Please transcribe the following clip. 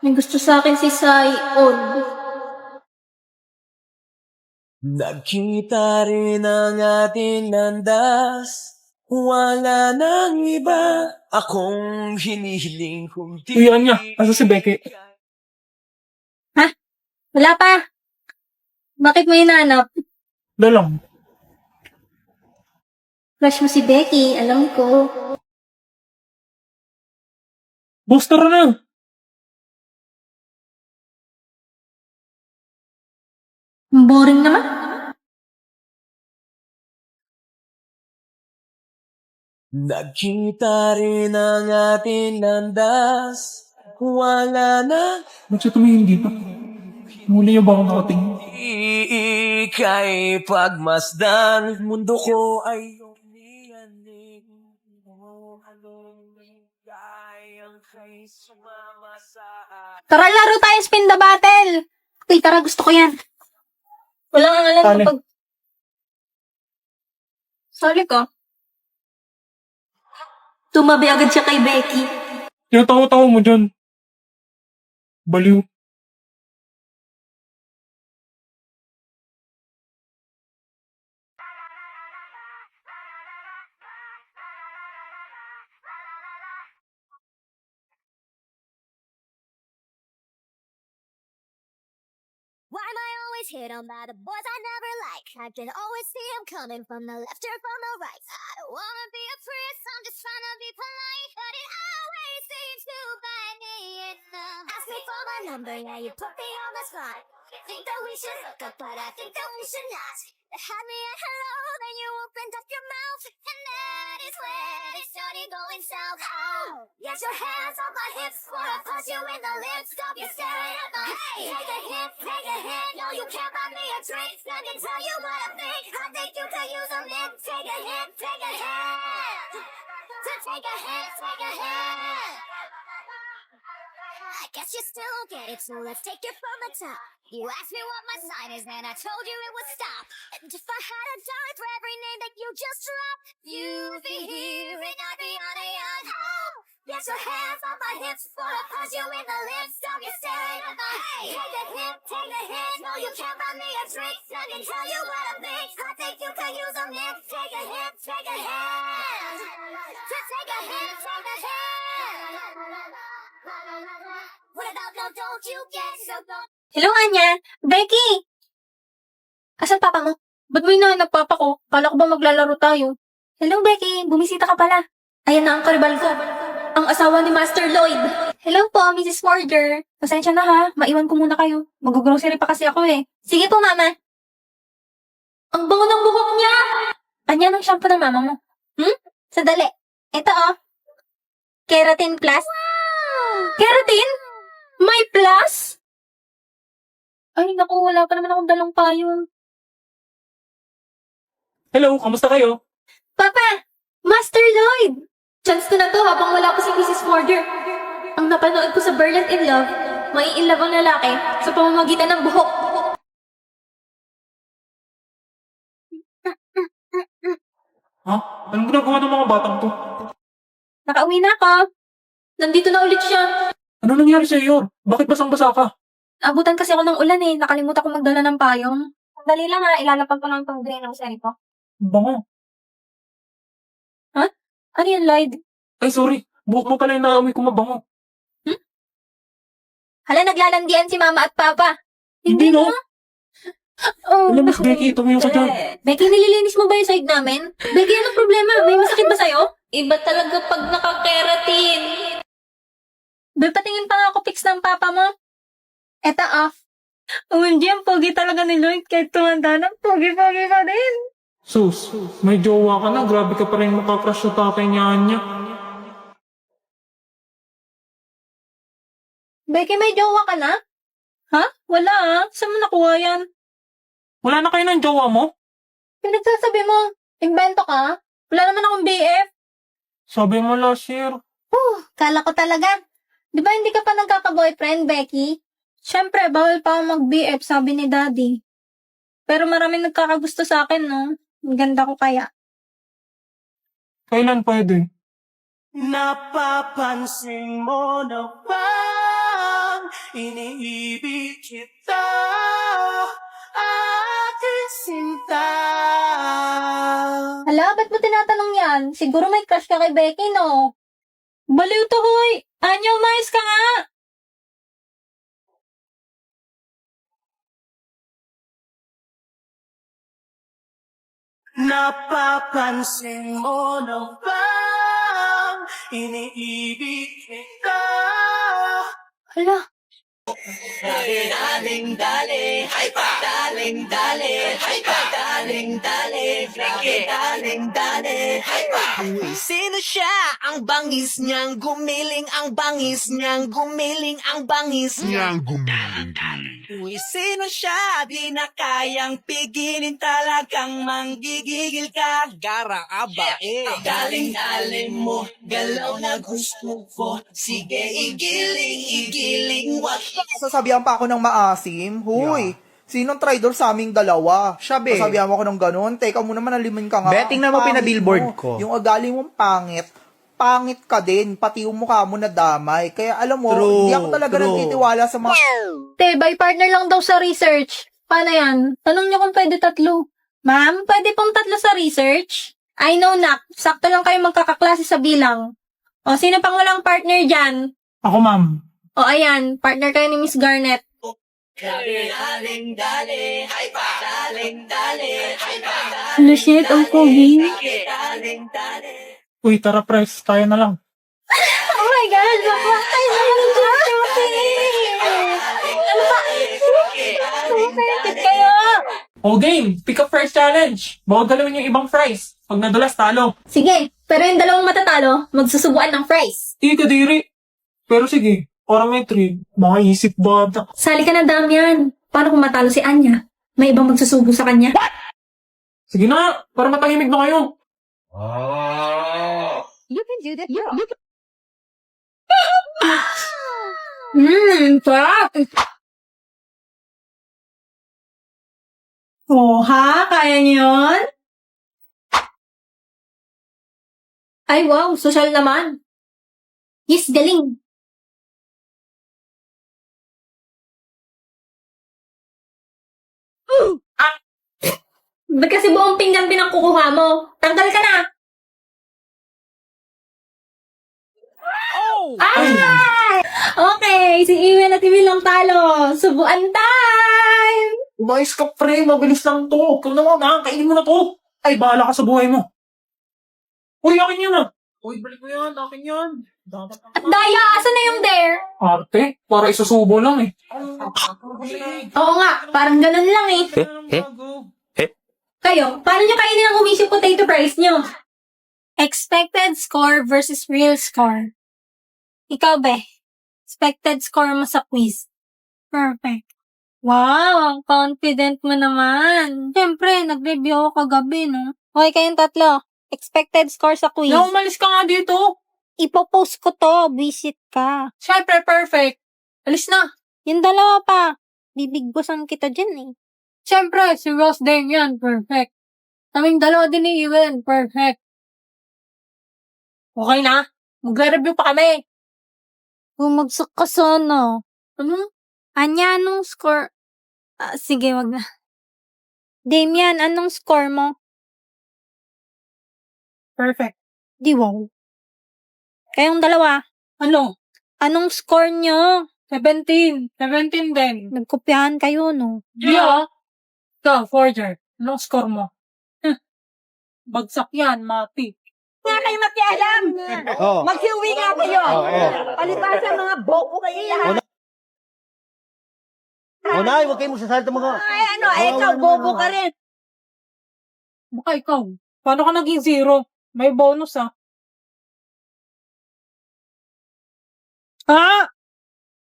May gusto sa akin si Saion. Nagkita rin ang ating landas. Wala nang iba akong hinihiling kundi... Iyan niya. Asa si Becky? Ha? Wala pa. Bakit mo hinanap? Dalang. Crush mo si Becky, alam ko. Booster na. Boring naman. Nagkita rin ang ating landas. Wala na Ba't siya tumingin dito? Muli niya ba akong nakatingin? ika'y pagmasdan. Mundo ko ay umiyanig. Kayang kay sumama sa Tara, laro tayo spin the battle. Okay, tara, gusto ko yan. Wala kang alam Sali. kapag... Sorry ka. Tumabi agad siya kay Becky. Tinatawa-tawa mo dyan. Baliw. Why am I always hit on by the boys I never like? I can always see them coming from the left or from the right. I don't wanna be a priest, I'm just trying to be polite. But it always seems to bite me in the... Ask me for my number, yeah, you put me on the spot. Think that we should hook up, but I think that we should not. Had me at hello, then you opened up your mouth. And that is when it started going south. Oh, get your hands on my hips before I punch you in the lips. Stop you staring at my... Hey, take a hit, take a hit. No, you can't buy me a drink. Let me tell you what I think. I think you could use a mint. Take a hit, take a hit. Take a hit, take a hit. I guess you still don't get it, so let's take it from the top. You asked me what my sign is, and I told you it would stop. And if I had a dime for every name that you just dropped, you'd be here and I'd be on a yacht. Oh, get your hands on my hips before I punch you in the lips. Stop you staring at my... Hey, take a hit, take a hit. No, you can't buy me a drink. Let me tell you what I think. I think you could use a mint. Take a hit, take a hit. Take a hit, take a hit. What about no, don't you get so gone? Hello, Anya. Becky! Asan papa mo? Ba't mo hinahanap papa ko? Kala ko ba maglalaro tayo? Hello, Becky. Bumisita ka pala. Ayan na ang karibal ko. Ang asawa ni Master Lloyd. Hello po, Mrs. Forger. Pasensya na ha. Maiwan ko muna kayo. Mag-grocery pa kasi ako eh. Sige po, mama. Ang bango ng buhok niya! Anya ng shampoo ng mama mo? Sadali. Ito oh. Keratin Plus. Keratin? May plus? Ay, naku, wala pa naman akong dalang payong. Hello, kamusta kayo? Papa! Master Lloyd! Chance ko na to habang wala pa si Mrs. Morder. Ang napanood ko sa Berlin in Love, may in love ang lalaki sa pamamagitan ng buhok. Ha? Anong ginagawa ng mga batang to? Nakauwi na ako. Nandito na ulit siya. Ano nangyari sa iyo? Bakit basang-basa ka? Abutan kasi ako ng ulan eh. Nakalimutan ko magdala ng payong. Dali lang ha, ilalapag ko lang itong drain ng sari ko. Bango. Ano yan, Lloyd? Ay, sorry. Buhok mo pala yung naamoy ko mabango. Hala, naglalandian si mama at papa. Hindi, no? Oh, Alam mo, Becky, tumayo ka dyan. Becky, nililinis mo ba yung side namin? Becky, anong problema? May masakit ba sa'yo? Iba talaga pag nakakeratin. Be, patingin pa nga ako pics ng papa mo. Eto off. OMG, ang pogi talaga ni Lloyd. Kahit tumanda na, pogi-pogi pa din. Sus, may jowa ka na. Grabe ka pa rin makakrush sa tatay niya niya. Becky, may jowa ka na? Ha? Wala ah. Saan mo nakuha yan? Wala na kayo ng jowa mo? Pinagsasabi mo, invento ka? Wala naman akong BF. Sabi mo last year. Kala ko talaga. Di ba hindi ka pa nagkaka-boyfriend, Becky? Siyempre, bawal pa ako mag-BF, sabi ni Daddy. Pero maraming nagkakagusto sa akin, no? Ang ganda ko kaya. Kailan pwede? Napapansin mo na bang iniibig kita, aking sinta. Hala, ba't mo tinatanong yan? Siguro may crush ka kay Becky, no? Baliw to, hoy! Anya, umayos ka nga! Napapansin mo na bang iniibig kita? Hala, Daling dali, hay pa. Daling dali, hay pa. Daling dali, daling dali, hay pa. Uy, sino siya? Ang bangis niyang gumiling, ang bangis niyang gumiling, ang bangis niyang Uy, sino siya? Di na kayang pigilin, talagang manggigigil ka. Gara aba Daling-daling mo, galaw na gusto ko. Sige, igiling, wag Sasabihan pa ako ng maasim. Huy, sinong traitor sa aming dalawa? Siya, be. Sasabihan mo ako ng ganun. Teka muna, manalimin ka nga. Be, tingnan mo Pangit pinabillboard mo. ko. Yung ugali mong pangit ka din. Pati yung mukha mo na damay. Kaya alam mo, True, hindi ako talaga true. nagtitiwala sa mga... te, by partner lang daw sa research. Paano yan? Tanong niyo kung pwede tatlo. Ma'am, pwede pong tatlo sa research? I know, nak. Sakto lang kayo magkakaklase sa bilang. O, sino pang walang partner dyan? Ako, ma'am. O, ayan. Partner kayo ni Miss Garnet. Daling dali, hay pa. Daling dali, hay pa. Ano shit, ang pogi. Daling dali. Uy, tara, Pres. Tayo na lang. Oh my God, bakla tayo naman ng shopping! Ano ba? Perfect kayo! O, game. Pick up first challenge. Bawag galawin yung ibang fries. Pag nadulas, talo. Sige, pero yung dalawang matatalo, magsusubuan ng fries. Di ka diri. Pero sige, para may trade. Baka isip bata. Sali ka na, Damian. Paano kung matalo si Anya? May ibang magsusubo sa kanya? Sige na nga, para matahimik na kayo. You can do this. Sarap! Oh, ha? Kaya niyo yun? Ay, wow, social naman. Yes, galing. Ba't kasi buong pinggan pinangkukuha mo? Tanggal ka na. Ay! Okay, si Iwen at Iwen lang talo. Subuan time! Umayos ka, pre. Mabilis lang to. Ikaw naman, ha? Kainin mo na to. Ay, bahala ka sa buhay mo. Uy, akin yan, ah. Uy, balik mo yan. Akin yan. Dapat At Daya, asa na yung dare? arte. Para isusubo lang, eh. Oo nga, parang ganun lang eh. Kayo, paano nyo kainin ang umisip potato fries nyo? Expected score versus real score. Ikaw, be. Expected score mo sa quiz. Perfect. Wow, ang confident mo naman. Siyempre, nag-review ako kagabi, no? Okay, kayong tatlo. Expected score sa quiz. Na, umalis ka nga dito. Ipopost ko to. Visit ka. Siyempre, perfect. Alis na. Yung dalawa pa. Bibigbosan kita dyan eh. Siyempre, si Ross Damian, perfect. Kaming dalawa din ni Ewan, perfect. Okay na? Magre-review pa kami. Bumagsak ka sana. Ano? Anya, anong score? Sige, wag na. Damian, anong score mo? Perfect. Di wow. Kayong dalawa, Ano? anong score nyo? 17. 17 din. Nagkopyahan kayo, no? Yeah. Ikaw, Forger. Anong score mo? Bagsak yan, mati. Nga kayo makialam. Oh. Magsiuwi nga kayo. Oo. Palibasa mga boko kayo lahat. Nay, huwag kayo magsasalita mga... Ay ano, ikaw bobo ka rin. Baka ikaw. Paano ka naging zero? May bonus, ah.